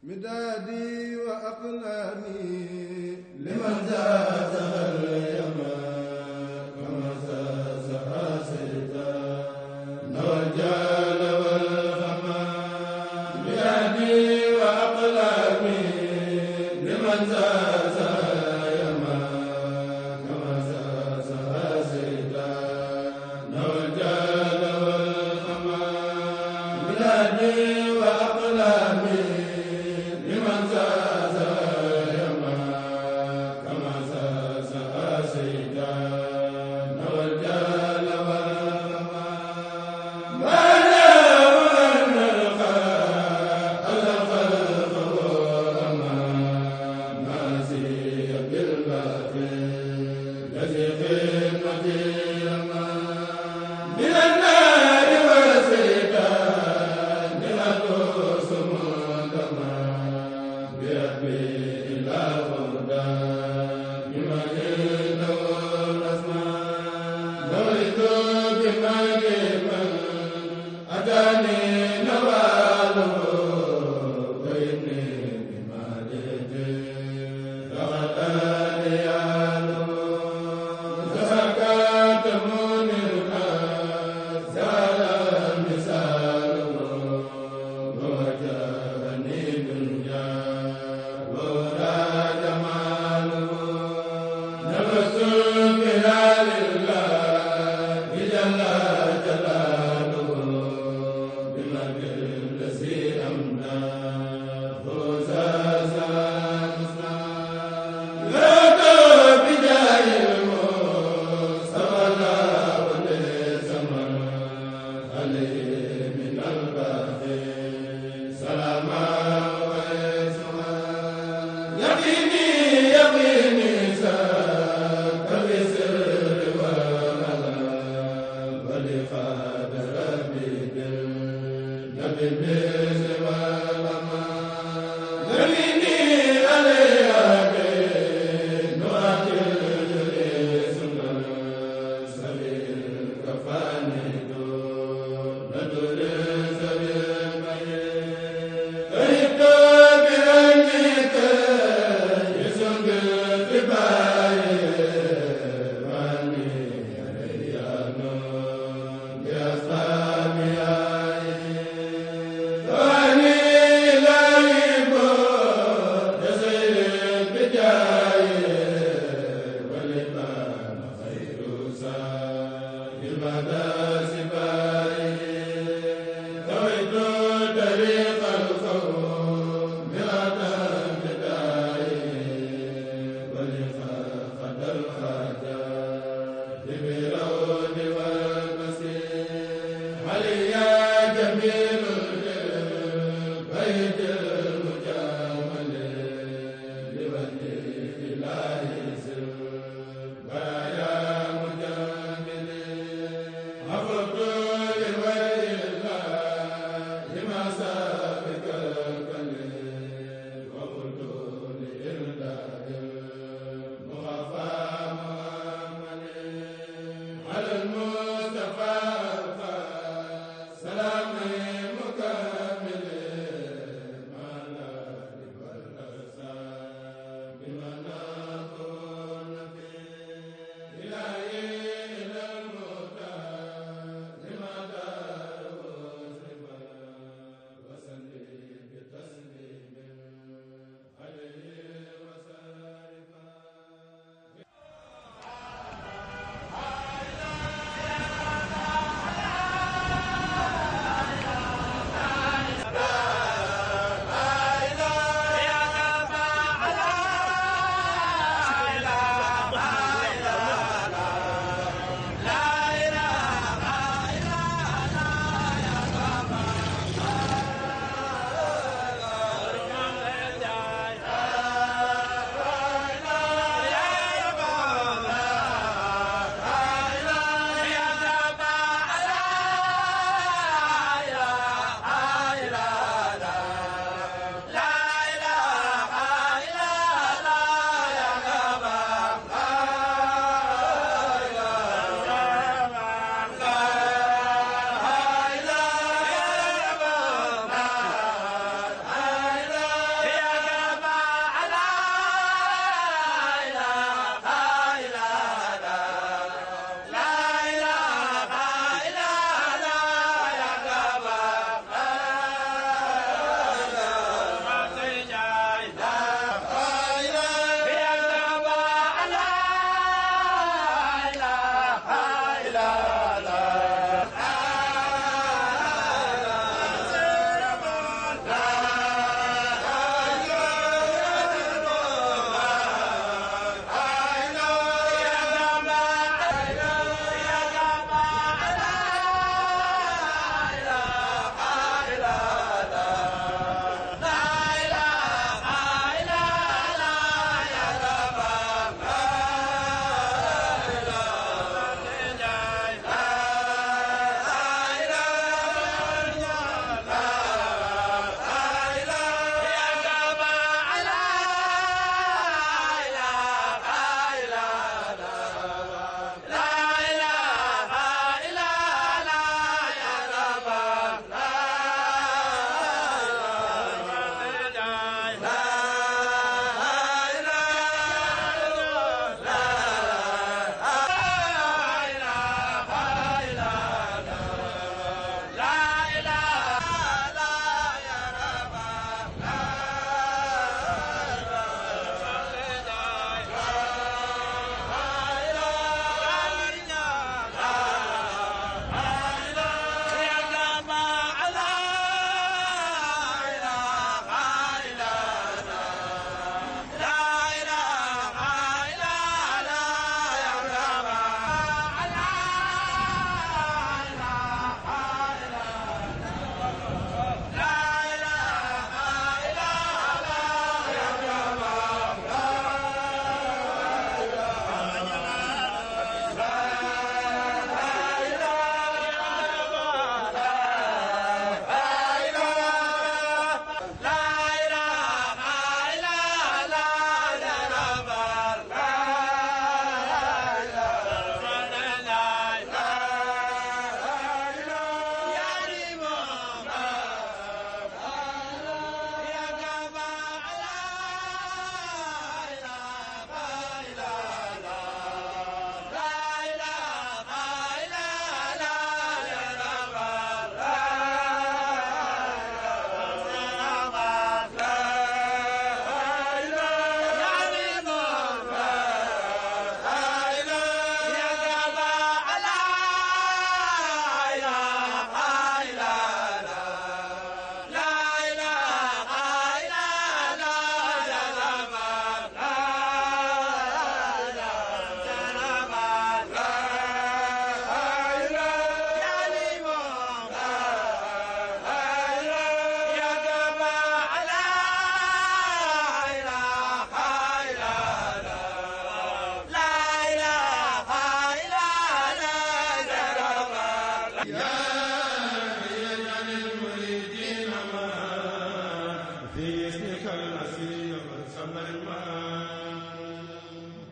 مدادي وأقلامي لمن زازها اليما كما زازها سيدا والجال والغما مدادي وأقلامي لمن زازها اليما كما زازها سيدا والجال والغما مدادي وأقلامي لمن زازها اليما كما زازها سيدا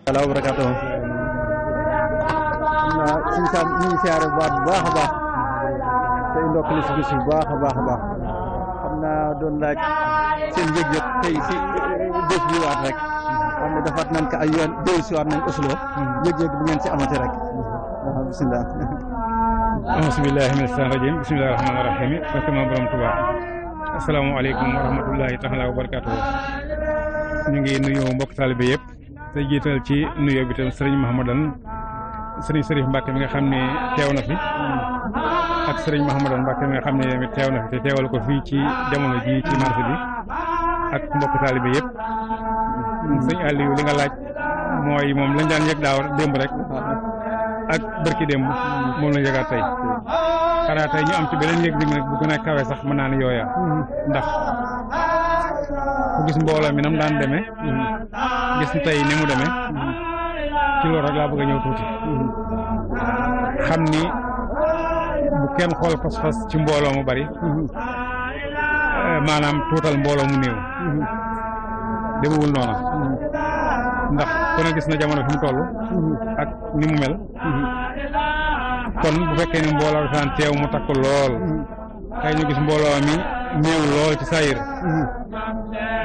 wala barakatuh suñu sam ñu ngi siyaare bu baax a baax te ndokkali si bis bu baax a baax xam naa doon laaj seen yëg-yëg tey si bés bi waat rek xam ne defaat nañ ko ay yoon déw si waat nañ Oslo yëg-yëg bu ngeen si amati rek bismillah auzu billahi mina shaytaani rajim bismillahi rahmaani rahim barke ma borom Tuubaa asalaamaaleykum wa rahmatullahi taala wa barakatuh ñu ngi nuyu mbokk taalibe yëpp te jiital ci nuyoo bi tam sëriñ Mahamadan sëriñ Sërif Mbàkke mi nga xam ne teew na fi ak sëriñ Mahamadan Mbàkke mi nga xam ne teew na fi te teewal ko fii ci jamono ji ci marché bi ak mbokk taalibe yëpp sëñ Aliou li nga laaj mooy moom lañ daan yëg daaw démb rek ak bërki démb moom lañ yëgaat tey xanaa tey ñu am ci beneen yëg-yëg nag bu gën a kawe sax mën naa ne yooya ndax ku gis mbooloo mi nam daan demee gis tey ni mu demee ci loolu rek laa bëgg a ñëw tuuti xam ni bu kenn xool fas-fas ci mbooloo mu bari maanaam tuutal mbooloo mu néew demewul noona ndax ku ne gis na jamono fi mu toll ak ni mu mel kon bu fekkee ni mbooloo dafaan teew mu takk lool tey ñu gis mbooloo mi néew lool ci sayir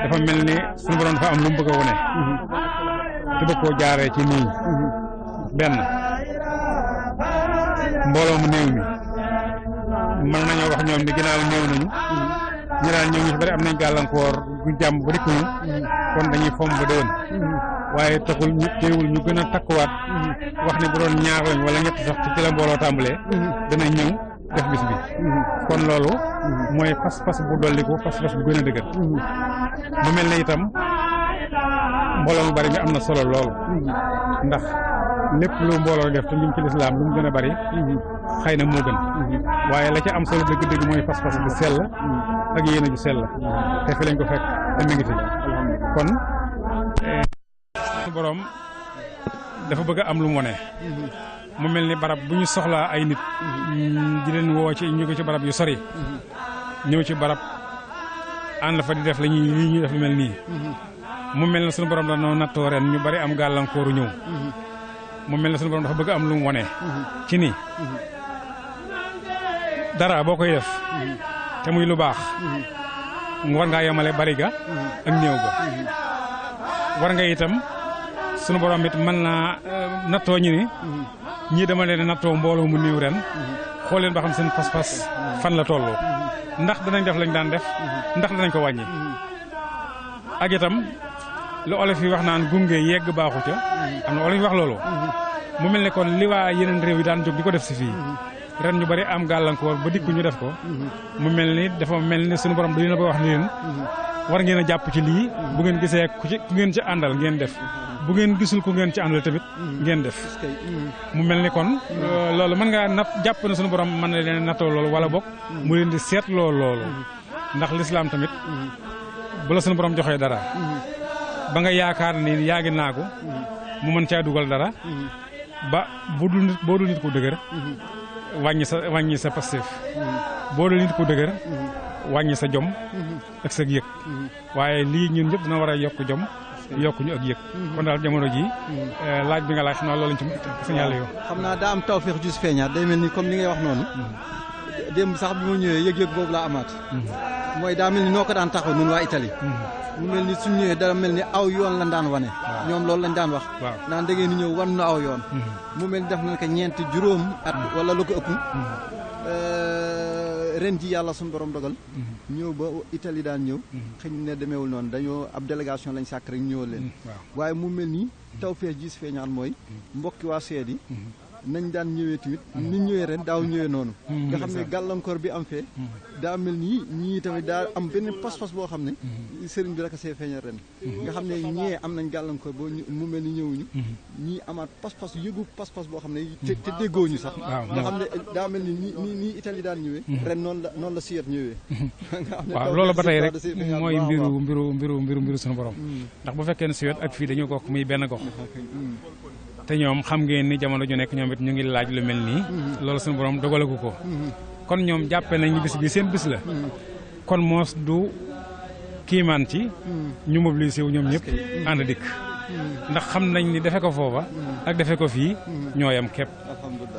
dafa mel ni suñu borom dafa am lu mu bëgg a wone te bëgg koo jaaree ci nii benn mbooloo mu néew mi mën nañoo wax ñoom ni ginnaaw néew nañu ñu daan ñëw ñu ci bari am nañ gàllankoor gu jàmm ba dikkuñu kon dañuy fomm ba déwén waaye taxul ñu teewul ñu gën a takkuwaat wax ne bu doon ñaar lañ wala ñett sax ci la mbooloo tàmbalee dana ñëw def bis bi kon loolu mooy pas-pas bu dolliku pas-pas bu gën a dëgër mu mel ne itam mbooloo mu bari mi am na solo loolu ndax lépp lu mbooloo def te ñu ci lislaam lu mu gën a bari xëy na moo gën waaye la ca am solo dëgg-dëgg mooy pas-pas bu sell ak yéene ju sell te fi lañ ko fekk te mi ngi fi kon suñu borom dafa bëgg a am lu mu wone mu mel ni barab bu ñu soxlaa ay nit di leen woo ci ñu ko ci barab yu sori ñëw ci barab ànd fa di def la ñuy def lu mel nii mu mel ne suñu borom da noo nattoo ren ñu bari am gàllankooru ñëw mu mel ne suñu borom dafa bëgg am lu mu wone ci nii dara boo koy def te muy lu baax war ngaa yemale bari ga ak néew ga war nga itam sunu borom it mën naa nattoo ñi ni ñii dama leen nattoo mbooloo mu néew ren xool leen ba xam seen pas-pas fan la tolloo ndax danañ def lañ daan def ndax danañ ko wàññi ak itam lu olof yi wax naan gunge yegg baaxu ca am na olof yi wax loolu mu mel ne kon li waa yeneen réew yi daan jóg di ko def si fii ren ñu bari am gàllankoor ba dikku ñu def ko mu mel ni dafa mel ni sunu borom dañu la ba wax ni leen war ngeen a jàpp ci lii bu ngeen gisee ku ngeen ci àndal ngeen def bu ngeen gisul ku ngeen ci àndal tamit ngeen def mu mel ni kon loolu mën ngaa nat jàpp na sunu borom mën na leen nattoo loolu wala bokk mu leen di seetloo loolu ndax lislaam tamit bu la sunu borom joxee dara ba nga yaakaar ni yaa ngi naagu mu mën caa dugal dara ba boo dul nit ku dëgër wàññi sa passif boo dul nit ku dëgër wàññi sa jom ak sa yëg waaye lii ñun ñëpp dina war a yokk jom yokk ñu ak yëg kon daal jamono ji laaj bi nga laaj xam naa loolu lañ ci signalé yow xam naa daa am tawfeex ju feeñaat day mel ni comme ni ngay wax noonu démb sax bi mu ñëwee yëg-yëg boobu laa amaat mooy daa mel ni noo ko daan taxaw nun waa Italie mu mel ni suñ ñëwee dara mel ni aw yoon lañ daan wane ñoom loolu lañ daan wax naan da ngeen di ñëw wan nu aw yoon mu mel ni def nañ ko ñeenti juróom at wala lu ko ëpp ren ji yàlla suñu borom dogal ñëw ba Italie daan ñëw xëy ne demeewul noonu dañoo ab délégation lañ sàkk rek ñëwal leen waaye mu mel ni tawfeex ji feeñaat mooy mbokki waa seed yi nañ daan ñëwee tamit ni ñëwee ren daaw ñëwee noonu nga xam ne gàllankoor bi am fee daa mel nii ñii tamit daa am benn pas-pas boo xam ne sëriñ bi rek a see feeñal ren nga xam ne ñee am nañ gàllankoor boo mu mel ni ñëwuñu ñii amaat pas-pas yëgu pas-pas boo xam ne te déggooñu sax nga xam ne daa mel ni nii Italie daan ñëwee ren noonu la siyet ñëwee waaw loolu ba tey rek mooy mbiru sunu borom ndax bu fekkee ne siyet ak fii dañoo bokk muy benn gox te ñoom xam ngeen ni jamono ju nekk ñoom it ñu ngi laaj lu mel nii loolu suñu borom dogalagu ko kon ñoom jàppee nañ ni bis bi seen bis la kon moos du kiimaan ci ñu mobilisé wu ñoom ñëpp ànd dikk ndax xam nañ ni defe ko foofa ak defe ko fii ñoo yam képp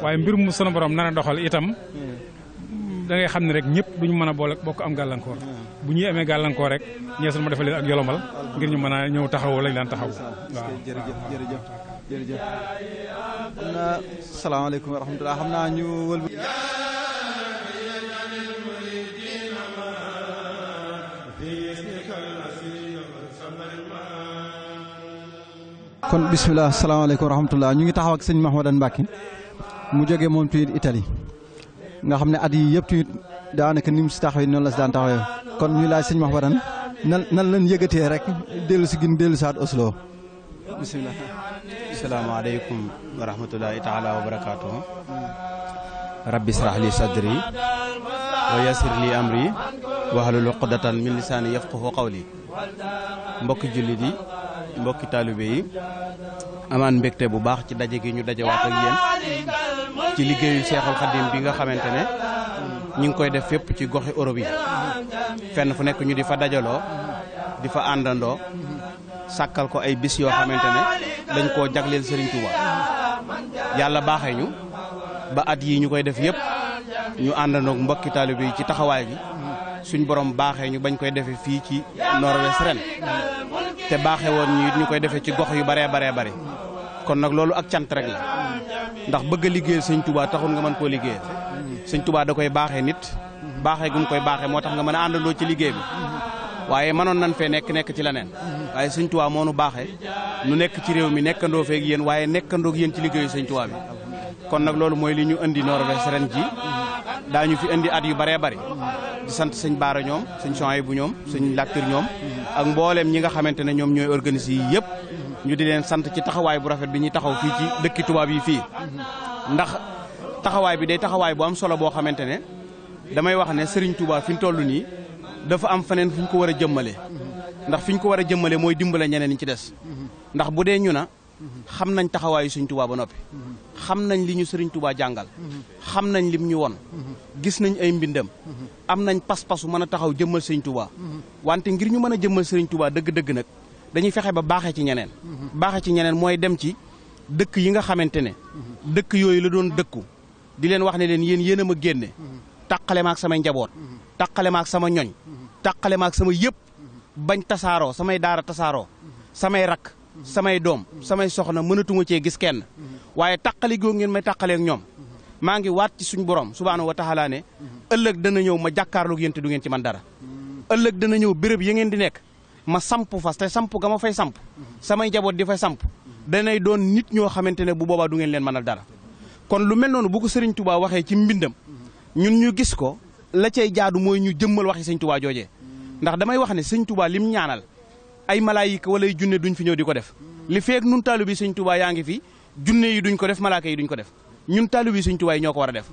waaye mbir mu sunu borom nana doxal itam da ngay xam ne rek ñëpp duñu mën a boole bokk am gàllankoor bu ñuy amee gàllankoor rek ñee sunu ma defal leen ak yolomal ngir ñu mën a ñëw taxaw lañ daan taxaw waaw jërëjëf xam naa salaamaaleykum wa rahmatulah xam naa ñu wël kon bisimilah salaamaaleykum wa rahmatulah ñu ngi taxaw ak sëñ Mahmadan Mbacke mu jógee moom tuuti Italie nga xam ne at yi yëpp tuuti daanaka ni mu si taxawee noonu la si daan taxawee kon ñu laaj sëñ Mahmadan nan lañ yëgatee rek dellu si gin dellu saat Oslo bisimilah. asalaamaaleykum wa rahmatulahi taala wa barakaatuhu. rabbi israh li sadri wa yassir li amri wahlul uqdatan min lisaani yafqahu qawli. mbokki jullit yi mbokki taalibe yi amaan mbégte bu baax ci daje gi ñu dajewaat ak yéen ci liggéeyu Seexul Xadim bi nga xamante ne ñu ngi koy def fépp ci goxi Europe yi fenn fu nekk ñu di fa dajaloo di fa àndandoo sàkkal ko ay bis yoo xamante ne dañ koo jagleel Serigne Touba yàlla baaxee ñu ba at yii ñu koy def yëpp ñu àndandoog mbokki taalibe yi ci taxawaay gi suñ borom baaxee ñu bañ koy defee fii ci Nord-Ouest ren te baaxee woon ñu koy defee ci gox yu baree bari kon nag loolu ak cant rek la ndax bëgg a liggéeyal sëñ Touba taxul nga mën koo liggéeyal sëñ Touba da koy baaxee nit baaxee gu mu koy baaxee moo tax nga mën a àndandoo ci liggéey bi waaye mënoon nañ fee nekk ci leneen waaye sëñ Touba moo nu baaxee nu nekk ci réew mi nekkandoo feeg yéen waaye nekkandoog yéen ci liggéeyu sëñ Touba bi kon nag loolu mooy li ñu indi Nord-Ouest ren ji daañu fi indi at yu baree bari di sant sëñ Baara ñoom sëñ Sohaïbou bu ñoom sëñ Latir ñoom ak mbooleem ñi nga xamante ne ñoom ñooy organiser yi yëpp ñu di leen sant ci taxawaay bu rafet bi ñuy taxaw fii ci dëkki tubaab yi fii ndax taxawaay bi day taxawaay bu am solo boo xamante ne damay wax ne Serigne Touba fi ñu toll nii dafa am feneen fi ñu ko war a jëmmale ndax fi ñu ko war a jëmmale mooy dimbale ñeneen ñi ci des ndax bu dee ñu na xam nañ taxawaayu Serigne Touba ba noppi xam nañ li ñu Serigne Touba jàngal xam nañ lim ñu won gis nañ ay mbindam am nañ pas-pasu mën a taxaw jëmmal Serigne Touba wante ngir ñu mën a jëmmal Serigne Touba dëgg-dëgg nag dañuy fexe ba baaxee ci ñeneen baaxee ci ñeneen mooy dem ci dëkk yi nga xamante ne dëkk yooyu la doon dëkku di leen wax ne leen yéen a ma génne tàqale ma ak samay njaboot tàqale ma ak sama ñoñ tàqale ma ak sama yëpp bañ tasaaroo samay daara tasaaroo samay rakk samay doom samay soxna mënatuma cee gis kenn waaye tàqali goo ngeen may tàqaleek ñoom maa ngi waat ci suñu borom subhaanahu wa taala ne ëllëg dana ñëw ma jàkkaarloog yéen te du ngeen ci man dara ëllëg dana ñëw béréb ya ngeen di nekk ma samp fas te samp ga ma fay samp samay njaboot di fay samp danay doon nit ñoo xamante ne bu boobaa du ngeen leen mënal dara kon lu mel noonu bu ko Serigne Touba waxee ci mbindam ñun ñu gis ko la cay jaadu mooy ñu jëmmal waxi Serigne Touba joojee ndax damay wax ne Serigne Touba lim ñaanal ay malaayika wala ay junne duñ fi ñëw di ko def li feek nun taalu bi Serigne Touba yaa ngi fi junne yi duñ ko def malaaka yi duñ ko def ñun taalu bi Serigne Touba yi ñoo ko war a def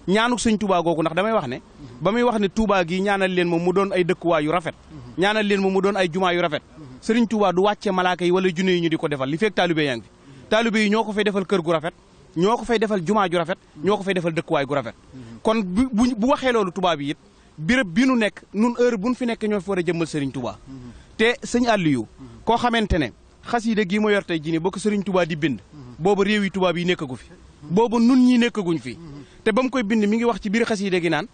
ñaanuk Serigne Touba googu ndax damay wax ne ba muy wax ne Touba gi ñaanal leen moom mu doon ay dëkkuwaay yu rafet ñaanal leen moom mu doon ay jumaa yu rafet Serigne Touba du wàcce malaaka yi wala junne yi ñu di ko defal li feek taalibé yaa ngi fi taalibé yi ñoo ko fay defal kër gu rafet ñoo ko fay defal jumaa ju rafet ñoo ko fay defal dëkkuwaay gu rafet kon bu waxee loolu Touba bi it béréb bi nu nekk nun heure buñ fi nekk ñoo fi war a jëmmal Serigne Touba te sëñ Aliou koo xamante ne xasida gii ma yor tey jii nii boo ko Serigne Touba di bind booba réew yi tubaab yi nekkagu fi booba nun ñi nekkaguñ fi te ba mu koy bind mi ngi wax ci biir xasida gi naan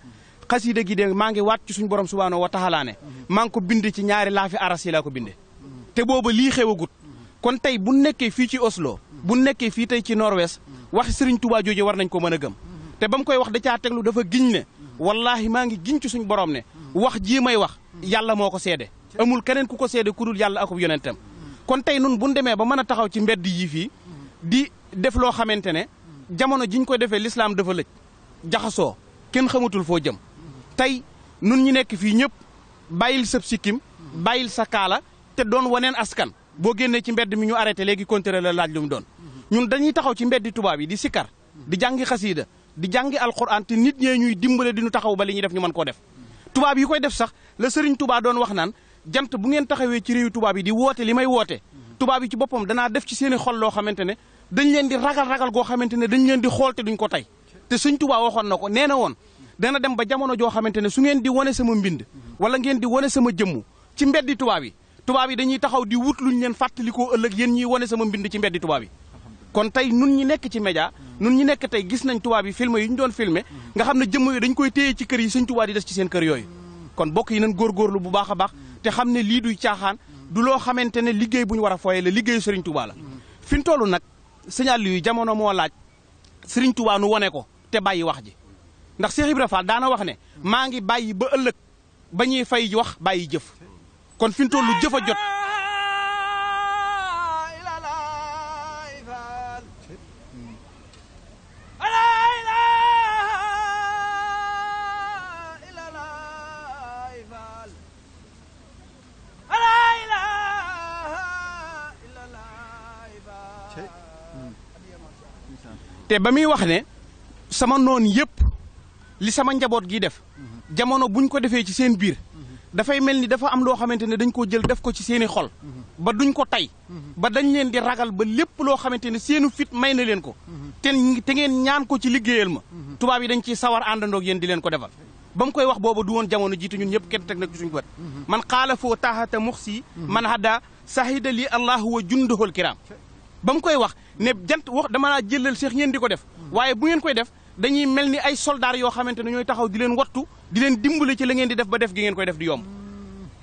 xasida gi de maa ngi waat ci suñu borom subhaanahu wa taala ne maa ngi ko bind ci ñaari laafi aras yi laa ko binde te booba lii xewagut kon tey bu nekkee fii ci Oslo bu nekkee fii tey ci Nord-Ouest waxi Serigne Touba jooje war nañ ko mën a gëm te ba mu koy wax da caa teglu dafa giñ ne wallaahi maa ngi giñ ci suñu borom ne wax jii may wax yàlla moo ko seede amul keneen ku ko seede ku dul yàlla akub yonentam kon tey nun bu ñu demee ba mën a taxaw ci mbedd yi fii di def loo xamante ne jamono jiñ ko defee l'islam dafa lëj jaxasoo kenn xamatul foo jëm tey nun ñi nekk fii ñëpp bàyyil sëb sikkim bàyyil sa kaala te doon waneen askan boo génnee ci mbedd mi ñu arrêté léegi contrôle la laaj lu mu doon ñun dañuy taxaw ci mbeddi tubaab yi di sikkar di jàngi xasiida di jàngi alquran te nit ñee ñuy dimbale di ñu taxaw ba li ñuy def ñu mën koo def tubaab yi koy def sax la Serigne Touba doon wax naan jant bu ngeen taxawee ci réew tubaab yi di woote li may woote tubaab yi ci boppam danaa def ci seeni xol loo xamante ne dañ leen di ragal goo xamante ne dañ leen di xool te duñ ko tey te Serigne Touba waxoon na ko nee na woon dana dem ba jamono joo xamante ne su ngeen di wane sama mbind wala ngeen di wane sama jëmm ci mbeddi tubaab yi dañuy taxaw di wut luñ leen fàttalikoo ëllëg yéen ñiy wane sama mbind ci mbeddi tubaab yi kon tey nun ñi nekk ci média nun ñi nekk tey gis nañ tubaab yi film yi ñu doon filmé nga xam ne jëmm yooyu dañ koy téye ci kër yi sëñ Tuubaa di des ci seen kër yooyu kon bokk yi nañ góorgóorlu bu baax a baax te xam ne lii duy caaxaan du loo xamante ne liggéey bu ñu war a fooye la liggéeyu Sëriñ Tuubaa la fi ñu toll nag signal yu jamono moo laaj Sëriñ Tuubaa nu wone ko te bàyyi wax ji ndax Cheikh Ibra Fall daana wax ne maa ngi bàyyi ba ëllëg ba ñuy fay wax bàyyi jëf kon fi ñu toll jëf a jot te ba muy wax ne sama noon yëpp li sama njaboot gi def jamono buñ ko defee ci seen biir dafay mel ni dafa am loo xamante ne dañ koo jël def ko ci seeni xol ba duñ ko tey ba dañ leen di ragal ba lépp loo xamante ne seenu fit may na leen ko te ngeen ñaan ko ci liggéeyal ma tubaab yi dañ ciy sawar àndandoog yéen di leen ko defal ba mu koy wax booba du woon jamono jiitu ñun ñëpp kenn teg na ci suñu bët man xaala foo taxata muxsi man hadda sahida li allahu wa junduhul kiram ba mu koy wax ne jant wax dama laa jëlal seex ngeen di ko def waaye bu ngeen koy def dañuy mel ni ay soldats yoo xamante ne ñooy taxaw di leen wattu di leen dimbale ci la ngeen di def ba def gi ngeen koy def di yomb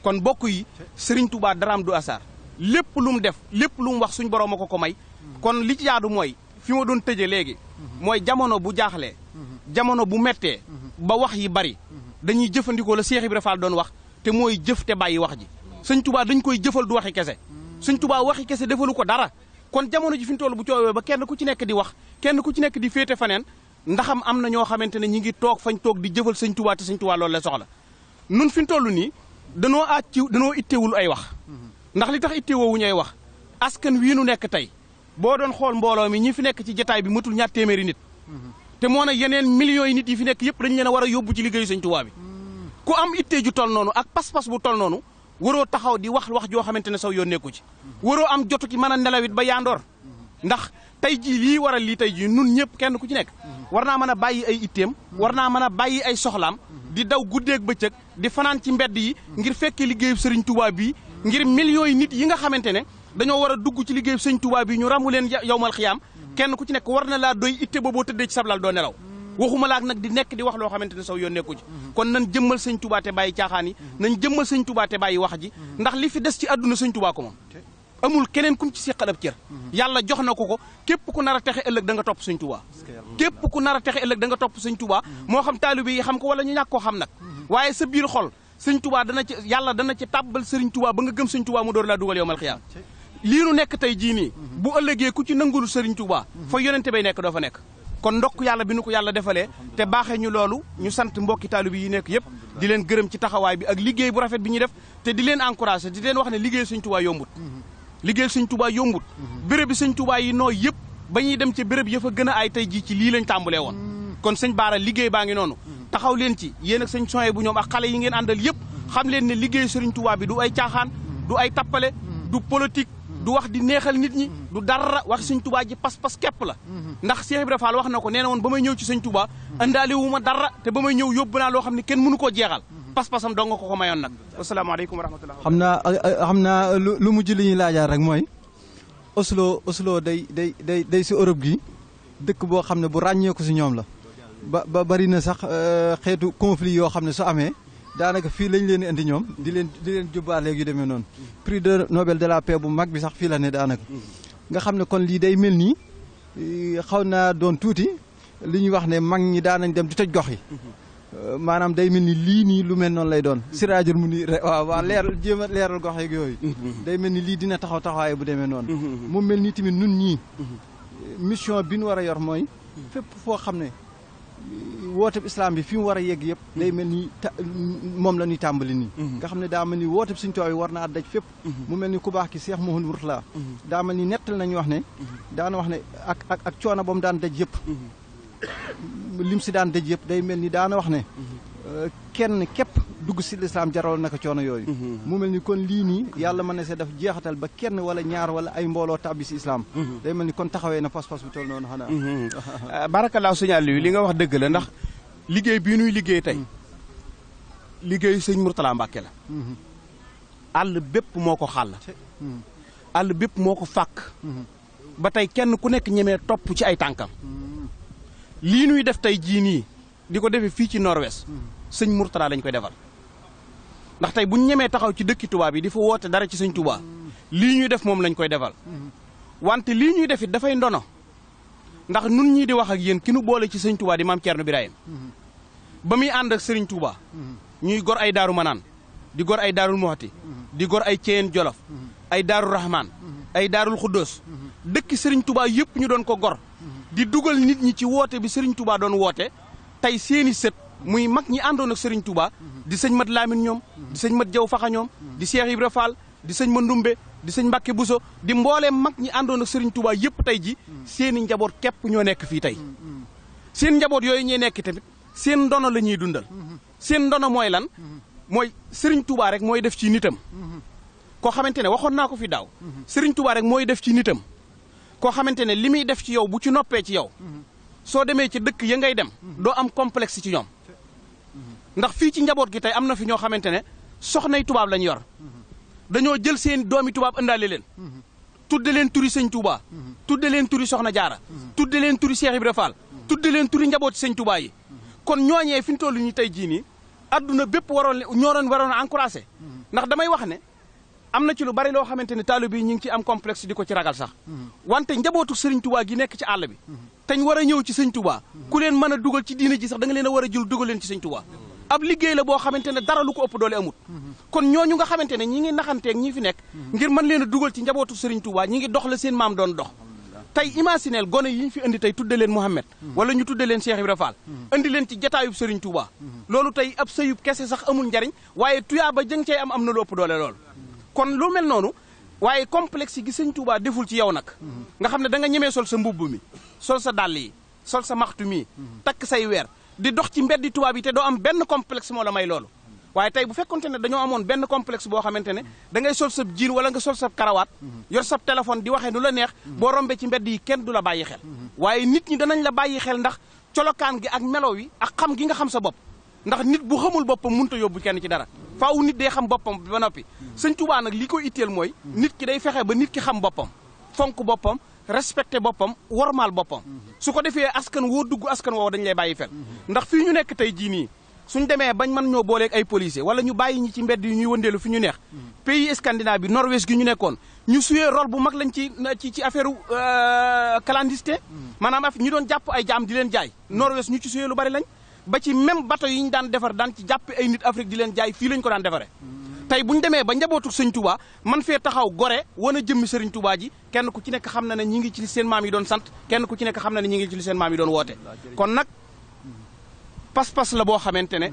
kon bokk yi Serigne Touba daraam du asaar lépp lu mu def lépp lu mu wax suñ borom a ko may kon li ci jaadu mooy fi ma doon tëjee léegi mooy jamono bu jaaxlee jamono bu mettee ba wax yi bari dañuy jëfandikoo la Cheikh Ibra Fall doon wax te mooy jëf te bàyyi wax ji Sëñ Touba dañ koy jëfal du waxi kese Sëñ Touba waxi kese defalu ko dara kon jamono ji fi ñu toll bu coowee ba kenn ku ci nekk di wax kenn ku ci nekk di féete faneen ndaxam am na ñoo xamante ne ñi ngi toog fañ toog di jëfal Sëñ Touba te Sëñ Touba loolu la soxla nun fi ñu toll nii danoo ittewul ay wax ndax li tax ittewoowuñu ay wax askan wii nu nekk tey boo doon xool mbooloo mi ñi fi nekk ci jotaay bi matul ñaar téeméeri nit te moo ne yeneen millions yi nit yi fi nekk yëpp dañu leen a war a yóbbu ci liggéeyu Sëñ Touba bi ku am ittee ju tol noonu ak pas-pas bu tol noonu waroo taxaw di wax joo xamante ne saw yoon nekku ci waroo am jotu ki mën a nelawit ba yaandoor ndax tey jii lii waral lii tey jii nun ñëpp kenn ku ci nekk war naa mën a bàyyi ay itteem war naa mën a bàyyi ay soxlaam di daw guddeeg bëccëg di fanaan ci mbedd yi ngir fekkee liggéeyub Sëriñ Touba bii ngir millions yi nit yi nga xamante ne dañoo war a dugg ci liggéeyub Sëriñ Touba bii ñu ràmmu leen yowmal xiyaam kenn ku ci nekk war na laa doy itte booboo tëddee ci sablal doo nelaw waxuma laak nag di nekk di wax loo xamante ne saw yoon nekku ci kon nan jëmmal Sëñ Touba te bàyyi caaxaan yi nañ jëmmal Sëñ Touba te bàyyi wax ji ndax li fi des ci àdduna Sëñ Touba ko moom amul keneen kum ci seqal ab cër yàlla jox na ko képp ku nar a texe ëllëg da nga topp Sëñ Touba képp ku nar a texe ëllëg da nga topp Sëñ Touba moo xam taalibe yi xam ko wala ñu ñàkk koo xam nag waaye sa biir xol Sëñ Touba yàlla dana ci tàbbal Sëriñ Touba ba nga gëm Sëñ Touba mu door laa dugal yowmal xiyaam lii nu nekk tey jii nii bu ëllëgee ku ci nangul Sëriñ Touba fa yonente bay nekk doo fa nekk kon ndokk yàlla bi nu ko yàlla defalee te baaxee ñu loolu ñu sant mbokki taalibe yi nekk yëpp di leen gërëm ci taxawaay bi ak liggéey bu rafet bi ñuy def te di leen encouragé di leen wax ne liggéey Sëñ Touba yombut liggéey Sëñ Touba yombut béréb bi Sëñ Touba yi nooy yëpp ba ñuy dem ci béréb yëfa gën a ay tey jii ci lii lañ tàmbalee woon kon sëñ Baara liggéey baa ngi noonu taxaw leen ci yéen ak sëñ Soye bu ñoom ak xale yi ngeen àndal yëpp xam leen ne liggéey Sëriñ Touba bi du ay caaxaan du ay tappale du politique du wax di neexal nit ñi du dara wax Sëñ Touba ji pas-pas képp la ndax Cheikh Ibra Fall wax na ko nee na woon ba may ñëw ci Sëñ Touba andaale wu ma dara te ba may ñëw yóbbu naa loo xam ne kenn mënu koo jeexal pas-pasam dong nga ko mayoon nag asalaamaaleykum wa rahmatullah xam naa lu mujj li ñuy laajaat rek mooy Oslo day si Europe gi dëkk boo xam ne bu ràññeeku si ñoom la ba bari na sax xeetu conflit yoo xam ne su amee daanaka fii lañ leen indi ñoom di leen jubbaale yu demee noonu prix de Nobel de la paix bu mag bi sax fii la ne daanaka nga xam ne kon lii day mel nii xaw naa doon tuuti li ñuy wax ne mag ñi daanañ dem di toj gox yi maanaam day mel ni lii nii lu mel noonu lay doon siraajul mu ni waaw leeral jéem a leeral gox yeeg yooyu day mel ni lii dina taxawaay bu demee noonu mu mel ni tamit nun ñii mission bi nu war a yor mooy fépp foo xam ne wooteb islam bi fi mu war a yegg yëpp day mel ni moom la ñuy tàmbali nii nga xam ne daa mel ni wooteb Sëñ Tuubaa yi war naa daj fépp mu mel ni ku baax ki Cheikh Mouhamadou Mourtala daa mel ni nettal nañu wax ne daana wax ne ak coono ba mu daan daj yëpp lim si daan daj yëpp day mel ni daana wax ne kenn képp dugg si lislaam jaral naka coono yooyu mu mel ni kon lii nii yàlla mën na see daf jeexatal ba kenn wala ñaar wala ay mbooloo tàbbi si islam day mel ni kon taxawee na pas-pas bu toll noonu xanaa barakalaaw sëñ Aliou li nga wax dëgg la ndax liggéey bii nuy liggéey tey liggéeyu sëñ Mourtala Mbàkke la àll bépp moo ko xàll àll bépp moo ko fàkk ba tey kenn ku nekk ñemee topp ci ay tànkam lii nuy def tey jii nii di ko defee fii ci Nord-Ouest sëñ Mourtada lañ koy defal ndax tey buñ ñemee taxaw ci dëkki Touba bi di fa woote dara ci sëñ Touba lii ñuy def moom lañ koy defal wante lii ñuy def it dafay ndono ndax nun ñii di wax ak yéen ki nu boole ci sëñ Touba di maam Thierno Birahim ba muy ànd ak sëriñ Touba ñuy gor ay daaru manaan di gor ay daarul Muxti di gor ay Ceyeen Jolof ay daaru Rahman ay daarul Xuddoos dëkki sëriñ Touba yëpp ñu doon ko gor di dugal nit ñi ci woote bi sëriñ Touba doon woote tey seeni sët muy mag ñi àndoon ak sëriñ Touba di sëñ Mat Laamin ñoom di sëñ Mat Jaw Faxa ñoom di Cheikh Ibra Fall di sëñ Mandumbe di sëñ Mbàkke Buso di mbooleem mag ñi àndoon ak sëriñ Touba yëpp tey ji seeni njaboot képp ñoo nekk fii tey seen njaboot yooyu ñuy nekk tamit seen ndono la ñuy dundal seen ndono mooy lan mooy sëriñ Touba rek mooy def ci nitam koo xamante ne waxoon naa ko fi daaw sëriñ Touba rek mooy def ci nitam koo xamante ne li muy def ci yow bu ci noppee ci yow soo demee ci dëkk ya ngay dem doo am complexe ci ñoom ndax fii ci njaboot gi tey am na fi ñoo xamante ne soxnay tubaab lañ yor dañoo jël seen doomi tubaab ëndaale leen tudde leen turi sëñ Touba tudde leen turi soxna Jaara tudde leen turi Cheikh Ibra Fall tudde leen turi njabooti sëñ Touba yi kon ñooñee fi ñu toll ñu tey jii nii adduna bépp waroon a encouragé ndax damay wax ne am na ci lu bari loo xamante ne taalibe yi ñu ngi ci am complexe di ko ci ragal sax wante njabootu sëriñ Touba gi nekk ci àll bi teñ war a ñëw ci sëñ Touba ku leen mën a dugal ci diina ji sax da nga leen a war a jël dugal leen ci sëñ Touba ab liggéey la boo xamante ne dara lu ko ëpp doole amut kon ñooñu nga xamante ne ñi ngi naxanteeg ñi fi nekk ngir mën leen a dugal ci njabootu sëriñ Touba ñi ngi dox la seen maam doon dox tey imagineel gone yi ñu fi indi tey tudde leen Mouhamed wala ñu tudde leen Cheikh Ibra Fall indi leen ci jataayub sëriñ Touba loolu tey ab sëyub kese sax amul njariñ waaye tuyaa ba jëng cey am na lu ëpp doole loolu kon lu mel noonu waaye complexe gi sëñ Touba deful ci yow nag nga xam ne da nga ñemee sol sa mbubb mi sol sa dàll yi sol sa maxtu mi takk say weer di dox ci mbeddi Touba bi te doo am benn complexe moo la may loolu waaye tey bu fekkonte ne dañoo amoon benn complexe boo xamante ne da ngay sol sa jiin wala nga sol sa karawaat yor sa téléphone di waxee nu la neex boo rombee ci mbedd yi kenn du la bàyyi xel waaye nit ñi danañ la bàyyi xel ndax colokaan gi ak melo wi ak xam gi nga xam sa bopp ndax nit bu xamul boppam mënut a yóbbu kenn ci dara faaw nit day xam boppam ba noppi sëñ Touba nag li ko itteel mooy nit ki day fexe ba nit ki xam boppam fonk boppam respecté boppam wormaal boppam su ko defee askan woo dugg askan woo dañ lay bàyyi fel ndax fii ñu nekk tey jii nii suñ demee bañ mën ñoo booleeg ay policier wala ñu bàyyi ñi ci mbedd yi ñuy wëndeelu fi ñu neex pays scandinave bi Norvège gi ñu nekkoon ñu suyee rôle bu mag lañ ci affaire clandestin maanaam ñu doon jàpp ay jaam di leen jaay Norvège ñu ci suyee lu bari lañ ba ci même bateau yi ñu daan defar daan ci jàppe ay nit Afrique di leen jaay fii lañ ko daan defare tey bu ñu demee ba njabootu sëñ Touba man fee taxaw gore wan a jëmmi sëriñ Touba ji kenn ku ci nekk xam na ne ñi ngi ci seen maam yi doon sant kenn ku ci nekk xam na ne ñi ngi ci seen maam yi doon woote kon nag pas-pas la boo xamante ne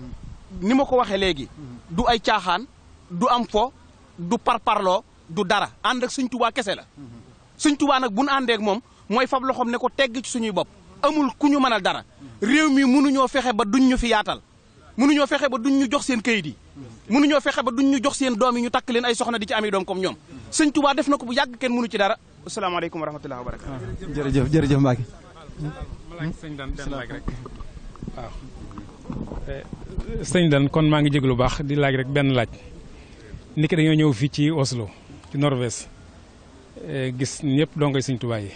ni ma ko waxee léegi du ay caaxaan du am fo du parparloo du dara ànd ak sëñ Touba kese la sëñ Touba nag bu nu àndeek moom mooy fab loxoom ne ko tegg ci suñuy bopp amul ku ñu mënal dara réew mi mënuñoo fexe ba duñ ñu fi yaatal mënuñoo fexe ba duñ ñu jox seen kayit yi mënuñoo fexe ba duñ ñu jox seen doom yi ñu takk leen ay soxna di ci ami doom comme ñoom sëñ Touba def na ko bu yàgg kenn mënu ci dara asalaamaaleykum wa rahmatullahi wa barakatu jërëjëf Mbacke ma laaj sëñ Dan benn laaj rek waaw sëñ Dan kon maa ngi jéglu baax di laaj rek benn laaj niki dañoo ñëw fii ci Oslo ci Norvège gis ñëpp dongoy sëñ Touba yi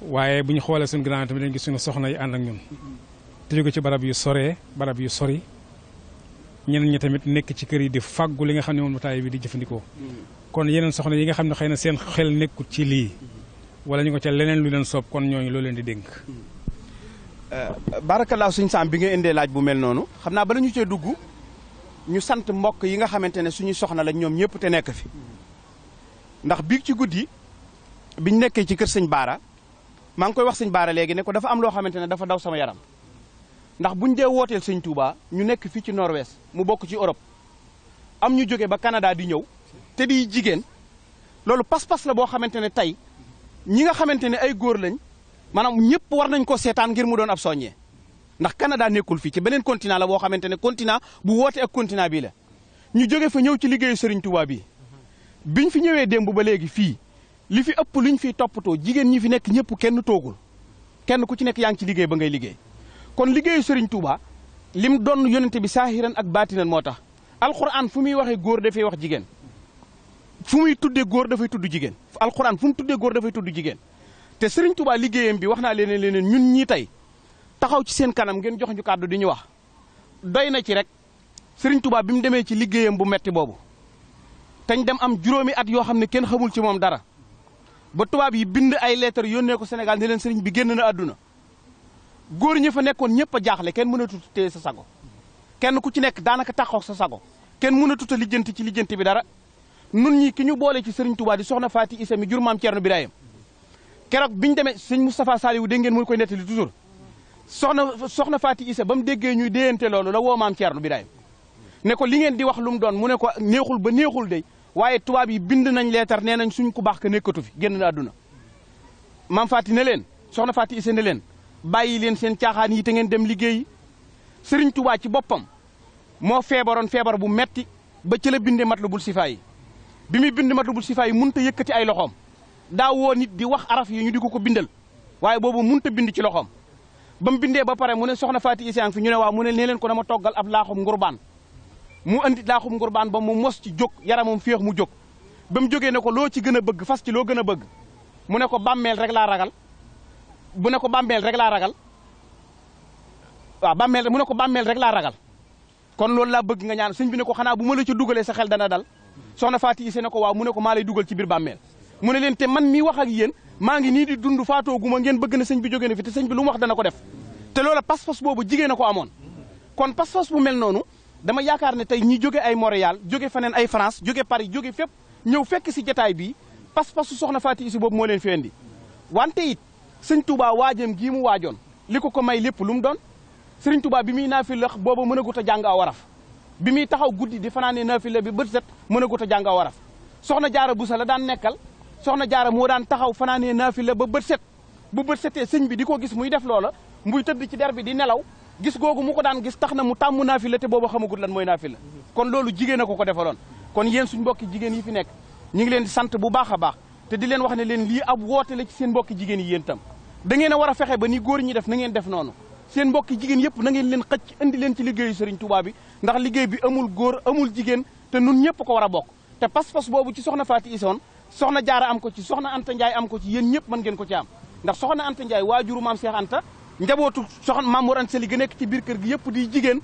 waaye bu ñu xoolee suñu grand tamit dañu gis suñu soxna yi ànd ak ñun te jóge ci barab yu soree barab yu sori ñeneen ñi tamit nekk ci kër yi di fàggu li nga xam ne moom bataay bi di jëfandikoo kon yeneen soxna yi nga xam ne xëy na seen xel nekkul ci lii wala ñu ko ca leneen lu leen soob kon ñooñu loo leen di dénk. barakalaaw suñu saam bi nga indee laaj bu mel noonu xam naa bala ñu cee dugg ñu sant mbokk yi nga xamante ne suñu soxna lañ ñoom ñëpp te nekk fi ndax biig ci guddi biñ nekkee ci kër sëñ Baara maa ngi koy wax sëñ Baara léegi ne ko dafa am loo xamante ne dafa daw sama yaram ndax buñ dee wooteel sëñ Touba ñu nekk fii ci Norvège mu bokk ci Europe am ñu jóge ba Canada di ñëw te di jigéen loolu pas-pas la boo xamante ne tey ñi nga xamante ne ay góor lañ maanaam ñëpp war nañ ko seetaan ngir mu doon ab soññee ndax Canada nekkul fii ci beneen continent la boo xamante ne continent bu woote ak continent bii la ñu jóge fa ñëw ci liggéeyu Serigne Touba bii biñ fi ñëwee démb ba léegi fii li fi ëpp luñ fiy toppatoo jigéen ñi fi nekk ñëpp kenn toogul kenn ku ci nekk yaa ngi ci liggéey ba ngay liggéey kon liggéeyu Serigne Touba lim doon yonente bi saahiran ak baatinan moo tax alxuraan fu muy waxee góor dafay wax jigéen fu muy tuddee góor dafay tudd jigéen alxuraan fu mu tuddee góor dafay tudd jigéen te Serigne Touba liggéeyam bi wax naa leneen ñun ñii tey taxaw ci seen kanam ngeen jox ñu kàddu di ñu wax doy na ci rek Serigne Touba bi mu demee ci liggéeyam bu metti boobu tañ dem am juróomi at yoo xam ne kenn xamul ci moom dara ba tubaab yi bind ay lettre yónnee ko Sénégal ne leen Serigne bi génn na àdduna góor ñi fa nekkoon ñëpp a jaaxle kenn mën a tut téye sa sago kenn ku ci nekk daanaka taxaw sa sago kenn mën a tut a lijjanti ci lijjanti bi dara nun ñi ki ñu boole ci Serigne Touba di soxna Faati Issa mi jur maam Thierno Birahim keroog biñu demee sëñ Moustapha Saliou dégg ngeen mu koy nettali toujours soxna Faati Issa ba mu déggee ñuy déyante loolu la woo maam Thierno Birahim ne ko li ngeen di wax lu mu doon mu ne ko neexul ba neexul de waaye tubaab yi bind nañ leetar nee nañ suñ ku baax ka nekkatu fi génn na àdduna maam Faati ne leen soxna Faati Issa ne leen bàyyi leen seen caaxaan yi te ngeen dem liggéeyi Serigne Touba ci boppam moo feebaroon feebar bu metti ba ci la bindee Matlabul Sifaa yi bi muy bind Matlabul Sifaa yi mënut a yëkkati ay loxoom daa woo nit di wax araf yi ñu di ko bindal waaye boobu mënut a bind ci loxoom ba mu bindee ba pare mu ne soxna Faati Issa fi ñu ne waaw mu ne nee leen ko dama toggal ab laaxum ngurbaan mu andi laaxum ngurbaan ba mu mos ci jóg yaramam féex mu jóg ba mu jógee ne ko loo ci gën a bëgg fas ci loo gën a bëgg mu ne ko bàmmeel rek laa ragal bu ne ko bàmmeel rek laa ragal waaw bàmmeel mu ne ko bàmmeel rek laa ragal kon loolu laa bëgg nga ñaan sëñ bi ne ko xanaa bu ma la ci dugalee sa xel dana dal soxna Faati Issa ne ko waaw mu ne ko maa lay dugal ci biir bàmmeel mu ne leen te man mii wax ak yéen maa ngi nii di dund faatoo guma ngeen bëgg na sëñ bi jógee na fi te sëñ bi lu mu wax dana ko def te loola pas-pas boobu jigéen a ko amoon kon pas-pas bu mel noonu dama yaakaar ne tey ñi jóge ay Montréal jóge feneen ay France jóge Paris jóge fépp ñëw fekk si jataay bii pas-pasu soxna Faati Issa boobu moo leen fi indi wante it sëñ Touba waajam gii mu waajoon li ko may lépp lu mu doon sëriñ Touba bi muy naafila booba mën a gut a jàng aw waraf bi muy taxaw guddi di fanaane naafila bi bët set mën a gut a jàng aw waraf soxna Jaara Buso la daan nekkal soxna Jaara moo daan taxaw fanaane naafila ba bët set bu bët setee sëñ bi di ko gis muy def loola muy tëdd ci der bi di nelaw gis googu mu ko daan gis tax na mu tàmm naafila te booba xamagut lan mooy naafila kon loolu jigéen a ko defaloon kon yéen suñ mbokki jigéen yi fi nekk ñu ngi leen di sant bu baax a baax te di leen wax ne leen lii ab woote la ci seen mbokki jigéen yi yéen tam da ngeen a war a fexe ba ni góor ñi def na ngeen def noonu seen mbokki jigéen yëpp na ngeen leen xëcc indi leen ci liggéeyu Serigne Touba bi ndax liggéey bi amul góor amul jigéen te nun ñëpp ko war a bokk te pas-pas boobu ci soxna Faati Issa soxna Jaara am ko ci soxna Anta Ndiaye am ko ci yéen ñëpp mën ngeen ko ci am ndax soxna Anta Ndiaye waajuru maam Cheikh Anta njabootu soxna Maam Mor Anta Sali ga nekk ci biir kër gi yëpp di jigéen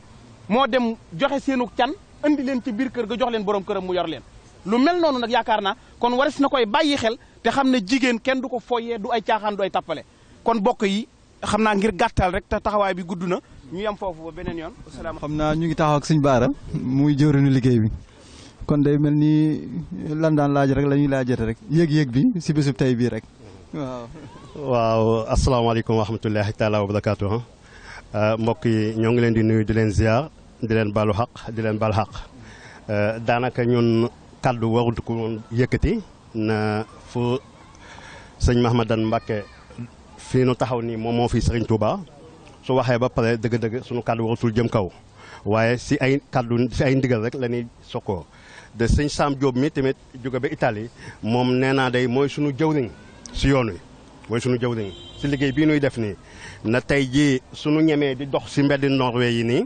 moo dem joxe seenu can andi leen ci biir kër ga jox leen borom këram mu yor leen lu mel noonu nag yaakaar naa kon waris na koy bàyyi xel te xam ne jigéen kenn du ko foyee du ay caaxaan du ay tappale kon bokk yi xam naa ngir gàttal rek te taxawaay bi gudd na ñu yem foofu ba beneen yoon. xam naa ñu ngi taxaw ak suñu baara muy jëwriñu liggéey bi kon day mel ni lan daan laaj rek la ñuy laajate rek yéeg-yéeg bi si bésub tey bii rek waaw. waaw asalaamaaleykum wa rahmatullahi taala wa barakaatu. mbokk yi ñoo ngi leen di nuyu di leen ziar di leen balu xaq di leen bal xaq daanaka ñun kàddu warut ko woon yëkkati na fu sëñ Mahamadan Mbacke fii nu taxaw nii moom moo fi Serigne Touba su waxee ba pare dëgg-dëgg sunu kàddu waratul jëm kaw waaye si ay kàddu si ay ndigal rek la ñuy sokkoo de sëñ Sam Diop mi tamit jóge ba Italie moom nee naa day mooy sunu jëwriñ si yoon wi mooy sunu jëwriñ si liggéey bii nuy def nii na tey jii sunu ñemee di dox si mbeddi Norvège yi nii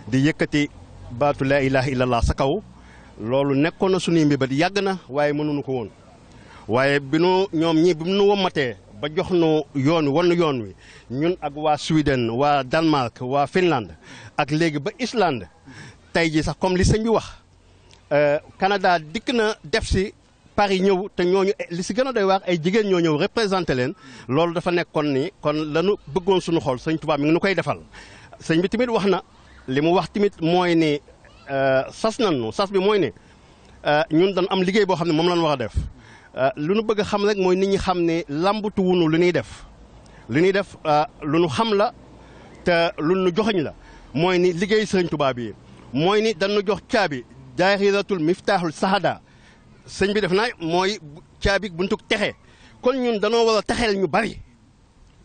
di yëkkati baatu laa ilaha illallah sa kaw loolu nekkoon na sunuy mbébét yàgg na waaye mënuñu ko woon waaye bi nu ñoom ñi bi nu wommatee ba jox nu yoon wi wan yoon wi ñun ak waa Sweden waa Danemark waa Finlande ak léegi ba Islande tey jii sax comme li sëñ bi wax Canada dikk na def si Paris ñëw te ñooñu li si gën a doy waar ay jigéen ñoo ñëw représenté leen loolu dafa nekkoon ni kon lanu bëggoon suñu xol sëñ Tuubaa mi ngi nu koy defal sëñ bi tamit wax na li mu wax tamit mooy ni sas nañu sas bi mooy ne ñun dañ am liggéey boo xam ne moom lañ war a def lu nu bëgg a xam rek mooy nit ñi xam ne lambatu wunu lu ñuy def lu nu xam la te lu nu joxañ la mooy ni liggéey sëñ Tuubaa bi mooy ni dañu jox caabi daahiratul miftaaxul sahada sëñ bi def na mooy caabi buntu texe kon ñun danoo war a texeel ñu bari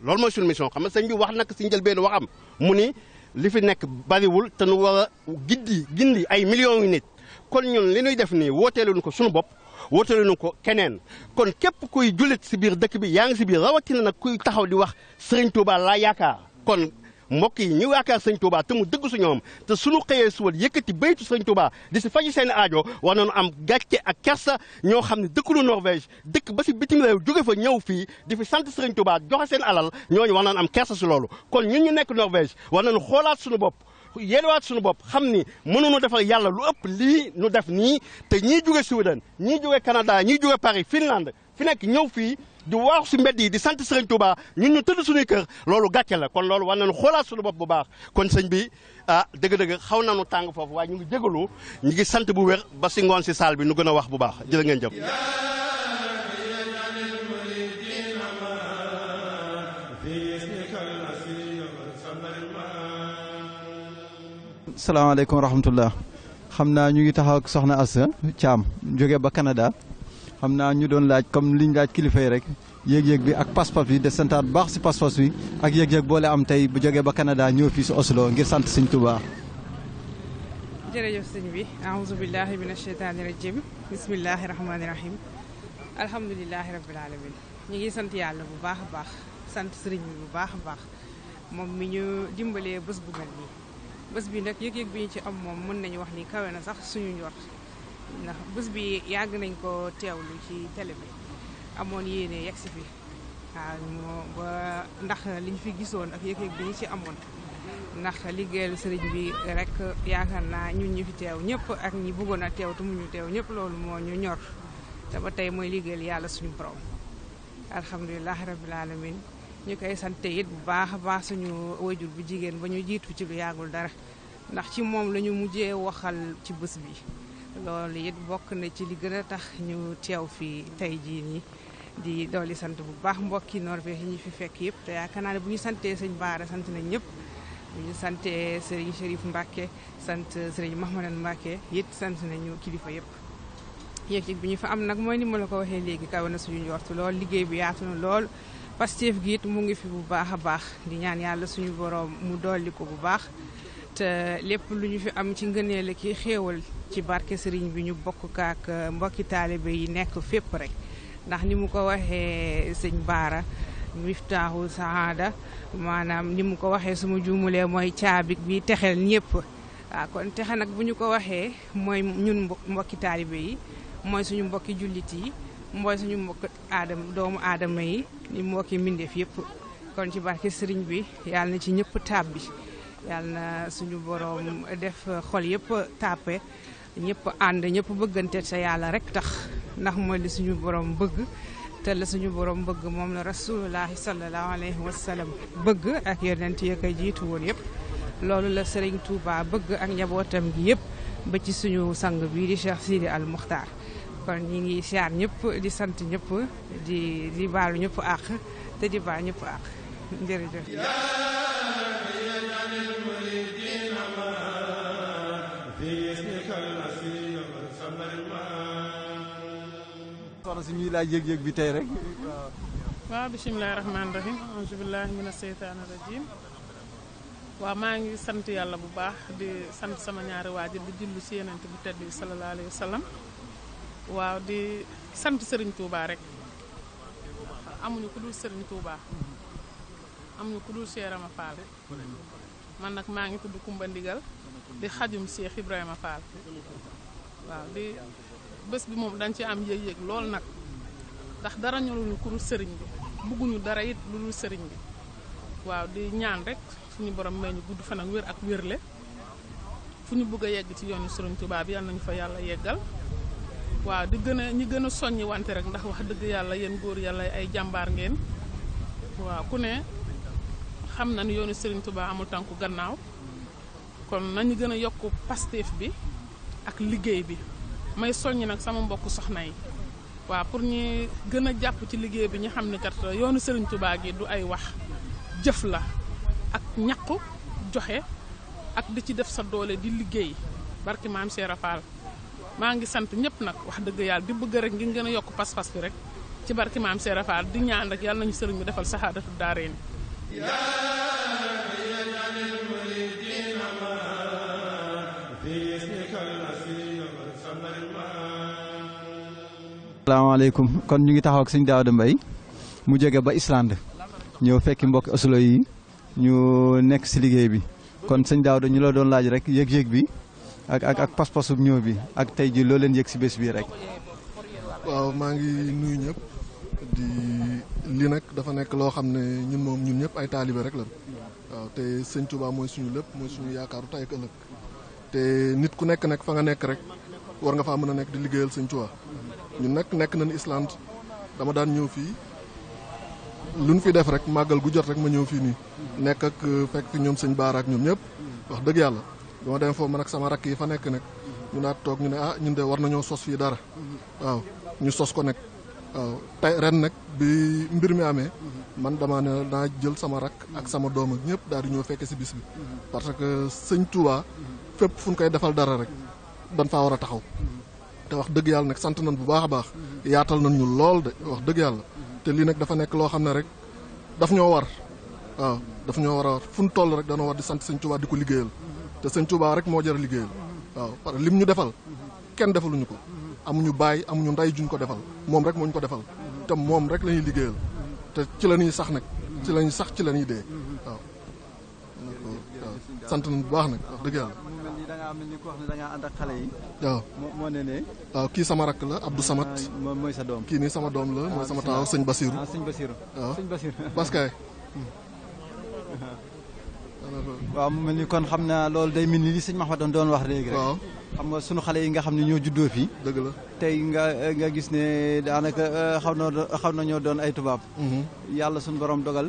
loolu mooy suñu mission xam nga sëñ bi wax nag si njëlbeen waxam mu ni li fi nekk bariwul te nu war a gindi ay millions yu nit kon ñun li ñuy def nii wooteeluñu ko suñu bopp wooteeluñu ko keneen kon képp kuy jullit si biir dëkk bi yaa ngi si biir rawatina nag kuy taxaw di wax Serigne Touba laa yaakaar kon mbokk yi ñu yaakaar sëñ Touba te mu dëgg su ñoom te suñu xëyee suwal yëkkati baytu sëñ Touba di si faji seen aajo war nañu am gàcce ak kersa ñoo xam ne dëkkulu Norvège dëkk ba si bitim réew jóge fa ñëw fii di fi sant sëñ Touba joxe seen alal ñooñu war nañu am kersa si loolu kon ñun ñu nekk Norvège war nañu xoolaat suñu bopp yéenewaat suñu bopp xam ni mënuñu defal yàlla lu ëpp lii nu def nii te ñii jóge Suède ñii jóge Canada ñii jóge Paris Finlande fi nekk ñëw fii di waax si mbedd yi di sant Sëriñ Touba ñun ñu tëdd suñuy kër loolu gàcce la kon loolu war nañu xoolaat suñu bopp bu baax kon sëñ bi dëgg-dëgg xaw nañu tàng foofu waaye ñu ngi jégalu ñu ngi sant bu wér ba si ngoon si saal bi nu gën a wax bu baax jërë ngeen jëf. salaamaaleykum wa rahmatullah xam naa ñu ngi taxaw ak soxna Assa Thiam jóge ba Canada xam naa ñu doon laaj comme liñ laaj kilifa yi rek yéeg-yéeg bi ak pas-pas bi de santaat bu baax si pas-pas bi ak yéeg-yéeg boole am tey bu jógee ba Canada ñëw fii si Oslo ngir sant sëñ Touba. jërëjëf sëñ bi aouzu billahi min asheytaani rajim bismillahi rahmaani rahim alhamdulilahi rabbil alamin ñu ngi sant yàlla bu baax a baax sant sëriñ bi bu baax a baax moom mi ñu dimbalee bés bu mel nii bés bi nag yëg-yëg bi ñu ci am moom mën nañu wax ni kawe na sax suñu njort ndax bés bi yàgg nañ ko teewlu ci télé bi amoon yéene yegg si fi waaw ba ndax liñ fi gisoon ak yëg-yëg bi ñu ci amoon ndax liggéeyal sëriñ bi rek yaakaar naa ñun ñu fi teew ñëpp ak ñi bëggoon a teew te mu ñu teew ñëpp loolu moo ñu ñor te ba tey mooy liggéeyal yàlla suñu borom alhamdulilah rabbil alamin ñu koy sante it bu baax a baax suñu wajur bu jigéen ba ñu jiitu ci lu yàggul dara ndax ci moom la ñu mujjee waxal ci bés bi loolu it bokk na ci li gën a tax ñu teew fii tey jii nii di dooli sant bu baax mbokki Norvège yi ñu fi fekk yëpp te yaakaar naa ne bu ñu santee sëñ Baara sant nañ ñëpp bu ñu santee Serigne Chérif Mbacke sant Serigne Mahmadan Mbacke it sant nañu kilifa yëpp yëg-yëg bi ñu fa am nag mooy ni ma la ko waxee léegi kawe na suñu njortu lool liggéey bi yaatu na lool Pastef gi it mu ngi fi bu baax a baax di ñaan yàlla suñu borom mu dolli ko bu baax te lépp lu ñu fi am ci ngëneel ki xéewal ci barke Serigne bi ñu bokk kaak mbokki taalibe yi nekk fépp rek ndax ni mu ko waxee sëñ Baara miftaaxul saada maanaam ni mu ko waxee suma juumulee mooy caabik bi texel ñëpp waaw kon texe nag bu ñu ko waxee mooy ñun mbokki taalibe yi mooy suñu mbokki jullit yi mooy suñu mbokk doomu aadama yi ni mbokki mbindeef yëpp kon ci barke sëriñ bi yàlla na ci ñëpp tàbbi yàlla na suñu borom def xol yëpp tàppe ñëpp ànd ñëpp bëggante te yàlla rek tax ndax mooy li suñu borom bëgg te la suñu borom bëgg moom la rasulullahi sallallahu alayhi wa sallam bëgg ak yonent yi koy jiitu woon yëpp loolu la Serigne Touba bëgg ak njabootam gi yëpp ba ci suñu sang bii di Cheikh Sidi Al Muxtaar kon ñi ngi siyaar ñëpp di sant ñëpp di baalu ñëpp àq te di baal ñëpp àq jërëjëf. soxna si ñuy laaj yëg-yëg bi tey rek. waaw bisimilah rahmaani rahim auzu billahi mina seytaani rajim waaw maa ngi sant yàlla bu baax di sant sama ñaari waajur di jullu si yonent bu tedd bi sallallahu alayhi wa sallam waaw di sant Serigne Touba rek amuñu ku dul Serigne Touba amuñu ku dul Cheikh Rama Fall man nag maa ngi tudd Kumba Ndigal di xajum Cheikh Ibrahima Fall waaw di bés bi moom dañ ci am yëg-yëg lool nag ndax dara ñorul ku dul sëriñ bi bugguñu dara it lu dul sëriñ bi waaw di ñaan rek suñu borom may ñu gudd fan ak wér ak wérle fu ñu bëgg a yegg ci yoonu Serigne Touba bi yàlla nañu fa yàlla yeggal waaw di ñi gën a soññi wante rek ndax wax dëgg yàlla yéen góor yàlla ay jàmbaar ngeen waaw ku ne xam na ni yoonu Serigne Touba amul tànku gannaaw kon nañu gën a yokk Pastef bi ak liggéey bi may soññi nag sama mbokk soxna yi waaw pour ñi gën a jàpp ci liggéey bi ñu xam ne kat yoonu Serigne Touba gi du ay wax jëf la ak ñaqu joxe ak di ci def sa doole di liggéey barki maam Cheikh Rafal maa ngi sant ñëpp nag wax dëgg yàlla di bëgg rek ngeen gën a yokk pas-pas bi rek ci barki maam Cheikh Rafal di ñaan rek yàlla nañu sëriñ bi defal saxaadatu daareeni asalaamaaleykum kon ñu ngi taxaw ak sëñ Daouda Mbaye mu jóge ba Islande ñëw fekki mbokki Oslo yi ñu nekk si liggéey bi kon sëñ Daouda ñu la doon laaj rek yëg-yëg bi ak pas-pasu ñëw bi ak tey ji loo leen yëg si bés bi rek. waaw maa ngi nuyu ñëpp di lii nag dafa nekk loo xam ne ñun ñëpp ay taalibe rek la waaw te sëñ Touba mooy suñu lépp mooy suñu yaakaaru tey ak ëllëg te nit ku nekk nag fa nga nekk rek war nga faa mën a nekk di liggéeyal sëñ Touba ñun nag nekk nañ Islande dama daan ñëw fii lu ñu fi def rek màggal gu jot rek ma ñëw fii nii nekk ak fekk fi ñoom sëñ Baara ak ñoom ñëpp wax dëgg yàlla dama dem foofu man ak sama rakk yi fa nekk nag ñu naat toog ñu ne ñun de war nañoo sos fii dara waaw ñu sos ko nag waaw tey ren nag bi mbir mi amee man dama ne naa jël sama rakk ak sama doom ak ñëpp daal di ñëw fekke si bis bi parce que sëñ Touba fépp fu ñu koy defal dara rek dañ faa war a taxaw te wax dëgg yàlla nag sant nañ bu baax a baax yaatal nañ ñu lool de wax dëgg yàlla te lii nag dafa nekk loo xam ne rek daf ñoo war waaw daf ñoo war a war fu ñu toll rek danoo war di sant sëñ Touba di ko liggéeyal te sëñ Touba rek moo jar a liggéeyal waaw parce que lim ñu defal kenn defaluñu ko amuñu baay amuñu nday juñ ko defal moom rek moo ñu ko defal te moom rek la ñuy liggéeyal te ci la ñuy sax nag ci la ñuy sax ci la ñuy dee waaw sant nañ bu baax nag wax dëgg yàlla. da ngaa mel ni ko wax ne da ngaa ànd ak xale yi. waaw moo ne ne. waaw kii sama rakk la Abdou Samat. mooy sa doom kii nii sama doom la mooy sama taaw sëñ Basirou. sëñ Basirou waaw sëñ Basirou. Baskay. waaw mu mel ni kon xam naa loolu day mel ni li sëñ Mahmadan doon wax léegi rek. waaw xam nga sunu xale yi nga xam ne ñoo juddoo fii. dëgg la tey nga gis ne daanaka xaw na ñoo doon ay tubaab. yàlla sunu borom dogal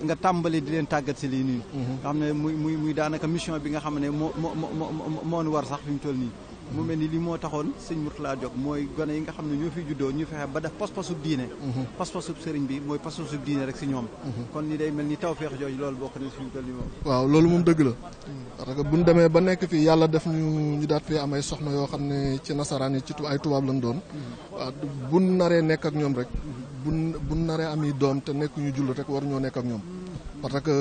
nga tàmbali di leen tàggat si lii nii. nga xam ne muy daanaka mission bi nga xam ne moo nu war sax fi mu toll nii. mu mel ni li moo taxoon sëñ Mourtala jóg mooy gone yi nga xam ne ñoo fi juddoo ñu fexe ba def pas-pasub diine. pas-pasub sëriñ bi mooy pas-pasub diine rek si ñoom. kon ni day mel ni tawfeex jooju loolu bokk na suñu toll nii moom. waaw loolu moom dëgg la parce que bu ñu demee ba nekk fii yàlla def ñu daat fii am ay soxna yoo xam ne ci nasaraan yi ci ay tubaab lañ doon. waaw bu naree nekk ak ñoom rek. bu naree ami doom te nekk ñu jull rek war ñoo nekk ak ñoom. parce que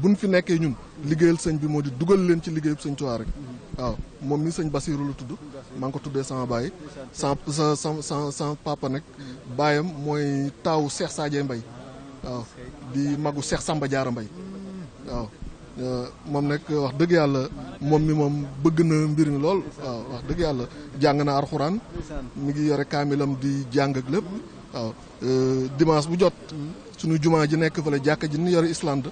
buñ fi nekkee ñun liggéeyal sëñ bi moo di dugal leen ci liggéeyub sëñ Tuubaa rek. waaw moom mi sëñ Basiru la tudd maa ngi ko tuddee sama baay sa papa nag baayam mooy taawu Cheikh Sadio Mbaye waaw di magu Cheikh Samba Diarra Mbaye waaw moom nag wax dëgg yàlla moom mi moom bëgg na mbir mi lool waaw wax dëgg yàlla jàng na alxuraan mi ngi yore kaamilam di jàng ak lépp waaw dimanche bu jot suñu jumaa ji nekk fële jàkka ji ni yore Islande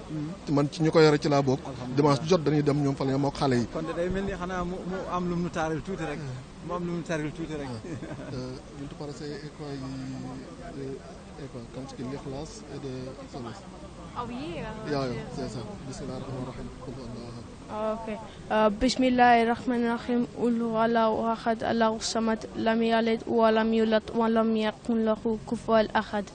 man ci ñu ko yore ci laa bokk dimanche bu jot dañuy dem ñoom fële moo xale yi. kon day mel ni xanaa mu am lu mu taaril tuuti rek mu am lu mu taaril tuuti rek. Muito parece kanske l'Ikhlas et de service. Ah oui. Ja, c'est ça. Bismillahirrahmanirrahim. Okay. Bismillahirrahmanirrahim. Qul huwallahu ahad, Allahu samad, lam yalid wa lam yulad wa lam yakun lahu kufuwan ahad.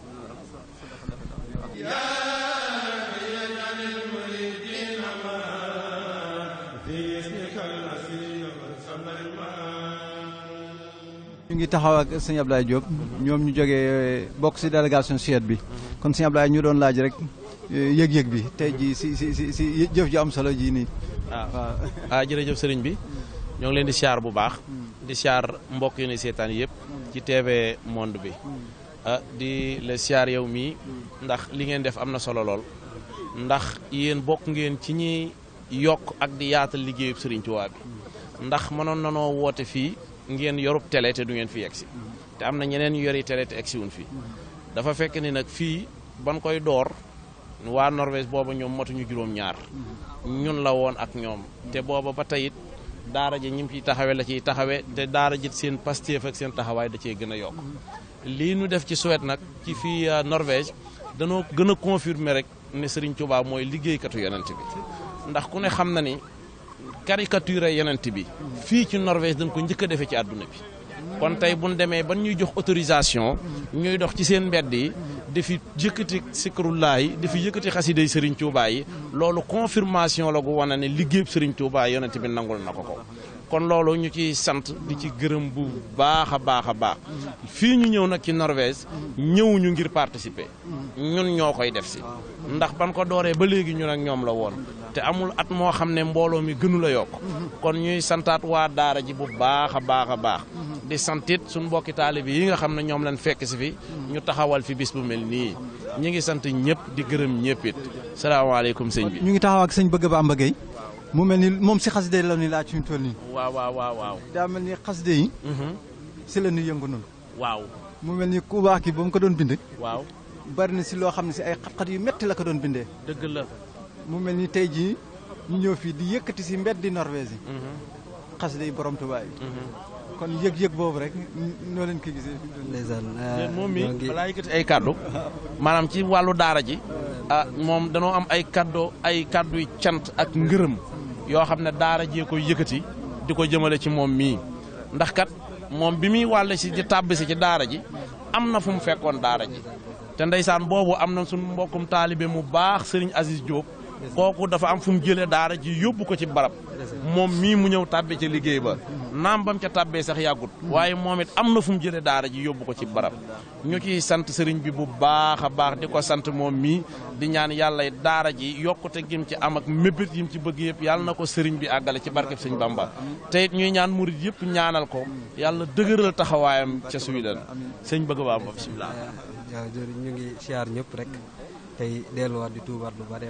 ñu ngi taxaw ak sëñ Ablaye Diop ñoom ñu jógee bokk si délégation Suède bi kon sëñ Ablaye ñu doon laaj rek yëg-yëg bi tey jii si jëf ji am solo ji nii. waaw jërëjëf sëriñ bi ñoo ngi leen di siyaar bu baax di siyaar mbokk yi ne seetaan yëpp ci TV Monde bi di la siyaar yow mii ndax li ngeen def am na solo lool ndax yéen bokk ngeen ci ñi yokk ak di yaatal liggéeyub sëriñ Tuubaa bi ndax mënoon nanoo woote fii ngeen yorub télé te du ngeen fi egsi te am na ñeneen ñu yori télé te egsi wuñ fi dafa fekk ni nag fii ban koy door waa Norvège booba ñoom matuñu juróom-ñaar ñun la woon ak ñoom te booba ba tey it daara ji ñi ciy taxawe la ciy taxawe te daara ji seen Pastef ak seen taxawaay da cee gën a yokk lii ñu def ci Suède nag ci fii Norvège danoo gën a confirmer rek ne Serigne Touba mooy liggéeykatu yonent bi ndax ku ne xam na ni caricature yonent bi fii ci Norvège dañ ko njëkk a defee ci àdduna bi kon tey buñ demee ban ñuy jox autorisation ñuy dox ci seen mbedd yi dafi yëkkati sikrullaa yi dafi yëkkati xasiday Serigne Touba yi loolu confirmation la gu wane ne liggéeyub Serigne Touba yonent bi nangul na ko kon loolu ñu ciy sant di ci gërëm bu baax a baax a baax fii ñu ñëw nag ci Norvège ñëwuñu ngir participer ñun ñoo koy def si ndax ban ko dooree ba léegi ñun ak ñoom la woon te amul at moo xam ne mbooloo mi gënu la yokk kon ñuy santaat waa daara ji bu baax a baax a baax di santit suñu mbokki taalibe yi nga xam ne ñoom lañ fekk si fi ñu taxawal fi bis bu mel nii ñi ngi sant ñëpp di gërëm ñëpp it salaamaaleykum sëñ bi. ñu ngi taxaw ak sëñ Bëgg Bamba Gueye mu mel ni moom si xaside la ñuy laaj fi mu toll nii. waaw. daa mel ni xaside yi. si la ñuy yëngu noonu. waaw mu mel ni ku baax ki ba mu ko doon bind. waaw bari na si loo xam ne si ay xat-xat yu metti la ko doon bindee. dëgg la. mu mel ni tey jii ñu ñëw fii di yëkkati si mbedd di Norvège yi. xaside yi borom Tuubaa yi. kon yëg-yëg boobu rek noo leen ko gisee. ndeysaan moom mi balaa yëkkati ay kaddu maanaam ci wàllu daara ji moom danoo am ay kadduy cant ak ngërëm yoo xam ne daara jee koy yëkkati di ko jëmale ci moom mii ndax kat moom bi muy wàlle si di tàbbi si ci daara ji am na fu mu fekkoon daara ji te ndeysaan boobu am na suñu mbokkum taalibe mu baax Serigne Aziz Diop kooku dafa am fu mu jëlee daara ji yóbbu ko ci barab moom mii mu ñëw tàbbi ca liggéey ba naam bam ca tàbbee sax yàggut waaye moom it am na fu mu jëlee daara ji yóbbu ko ci barab ñu ciy sant sëriñ bi bu baax a baax di ko sant moom mii di ñaan yàlla daara ji yokkute gim ci am ak mébét yim ci bëgg yëpp yàlla na ko sëriñ bi àggale ci barkeb sëñ Bamba te it ñuy ñaan murit yëpp ñaanal ko yàlla dëgëral taxawaayam ca Sudan sëñ Bëgg Bamba bisimilah. waaw jërëjëf ñu ngi siyaar ñëpp rek tey delluwaat di tuubaat lu bare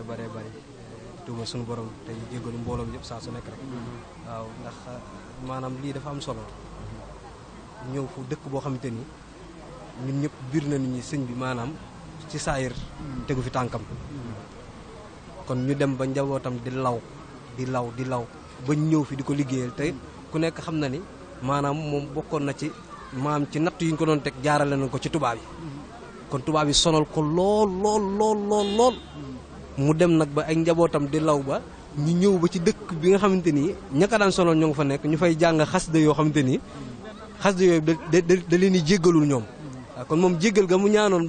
tuuba suñu borom tey jéggalu mbooloo yëpp saa su nekk rek waaw ndax maanaam lii dafa am solo ñëw fu dëkk boo xamante ni ñun ñëpp biir na nit ñi sëñ bi maanaam ci saayir tegu fi tànkam kon ñu dem ba njabootam di law ba ñëw fi di ko liggéeyal te ku nekk xam na ni maanaam moom bokkoon na ci maam ci natt yi ñu ko doon teg jaarale nañ ko ci tubaab yi kon tubaab yi sonal ko lool mu dem nag ba ay njabootam di law ba ñu ñëw ba ci dëkk bi nga xamante ni ña ka daan sonal ñoo nga fa nekk ñu fay jàng xasida yoo xamante ni xasida yooyu da leen di jéggalul ñoom waaw kon moom jéggal ga mu ñaanoon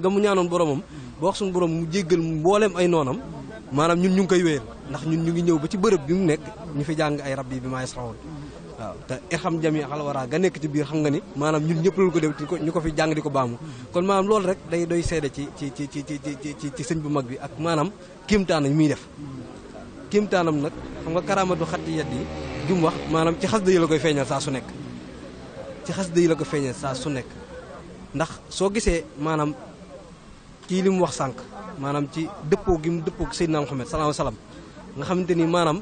ga mu ñaanoon boromam ba wax suñu borom mu jéggal mbooleem ay noonam maanaam ñun ñu ngi koy wéyal ndax ñun ñu ngi ñëw ba ci bërëb bi mu nekk ñu fi jàng ay rab yi bi maa yasrawoon waaw te irham jami xalwaraa ga nekk ci biir xam nga ni maanaam ñun ñëpp lañu ko def ñu ko fi jàng di ko baamu kon maanaam loolu rek day doy seede ci sëñ bu mag bi ak maanaam kéemtaan yi muy def kéemtaanam nag xam nga karaamatu xatti yet yi jum wax maanaam ci xasida yi la koy feeñal saa su nekk ndax soo gisee maanaam kii li mu wax sànq maanaam ci dëppoo gi mu dëppoo Seydina Muhammad sallallahu alayhi wasallam nga xamante ni maanaam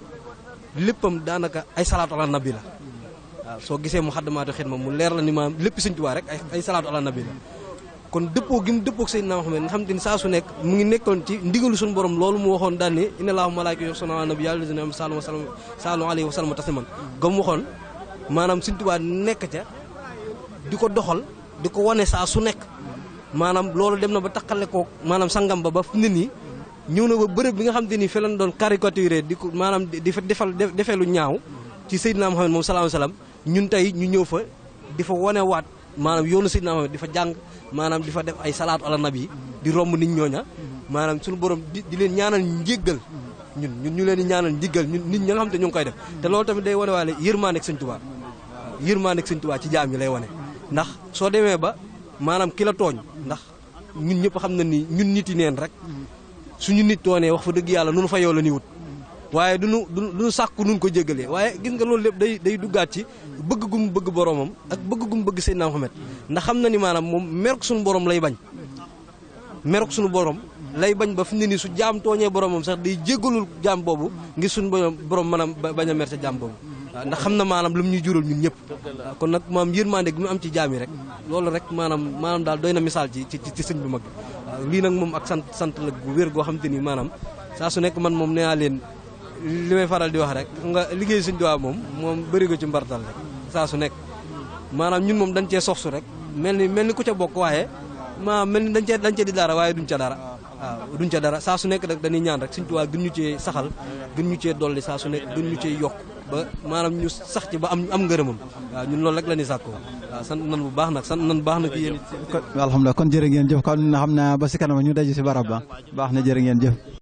léppam daanaka ay salaatu ala nabi la waaw soo gisee mu xaddamaatu xidma mu leer la ni maanaam lépp Sëñ Tuubaa rek ay salaatu ala nabi la kon dëppoo gi mu dëppoo Seydina Muhammad nga xamante ni saa su nekk mu ngi nekkoon ci ndigalu suñu borom loolu mu waxoon daan ni inna Allaaha wa malaa'ikatahu yusalluuna ala nabi yaa ayyuhalladiina aamanu sallu alayhi wa sallimu tasliiman ga mu waxoon maanaam Sëñ Tuubaa nekk ca di ko doxal di ko wane saa su nekk maanaam loolu dem na ba taqale ko maanaam sangam ba fu ne nii ñëw na ba bërëb bi nga xam te ni fi lañ doon caricaturé di ko maanaam di fa defee lu ñaaw ci Seydina Muhammad moom sallallahu alayhi wasallam ñun tey ñu ñëw fa di fa wanewaat maanaam yoonu Seydina Muhammad di fa jàng maanaam di fa def ay salaatu ala nabi di romb nit ñooña maanaam suñu borom di leen ñaanal njéggal ñun ñu leen di ñaanal njéggal ñun nit ñi nga xam te ñu ngi koy def te loolu tamit day wane waale yërmande ak Sëñ Tuubaa ci jaam yi lay wane ndax soo demee ba maanaam ki la tooñ ndax ñun ñëpp xam na ni ñun nit yi neen rek suñu nit toonee wax fa dëgg yàlla nunu fa yow la ni wut waaye duñu sàkku nun ko jéggalee waaye gis nga loolu lépp day duggaat ci bëgg gum bëgg boromam ak bëgg gum bëgg Seydina Muhammad ndax xam na ni maanaam moom merok suñu borom lay bañ ba fi ne ni su jaam tooñee boromam sax day jéggalul jaam boobu ngir suñu borom mën a bañ a mer sa jaam boobu waaw ndax xam na maanaam lu mu ñuy jural ñun ñëpp kon nag maam yërmande gi mu am ci jaam yi rek loolu rek maanaam daal doy na misaal ci sëñ bu mag bi waaw lii nag moom ak sant la gu wér goo xam te ni maanaam saa su nekk man moom nee naa leen li may faral di wax rek xam nga liggéey Sëñ Tuubaa moom bëri ko ci mbartal rek saa su nekk maanaam ñun moom dañ cee soxsu rek mel ni ku ca bokk waaye mel ni dañ cee di dara waaye duñ ca dara waaw duñ ca dara saa su nekk rek dañuy ñaan rek Sëñ Tuubaa gën ñu cee saxal gën ñu cee dolli saa su nekk gën ñu cee yokk ba maanaam ñu sax ci ba am ngërëmam waaw ñun loolu rek la ñuy sàkkoo waaw sant nan bu baax nag ki yéen alhamdulilah kon jërë ngeen jëf kon xam naa ba si kanam ñu daje si barab ba baax na jërë ngeen jëf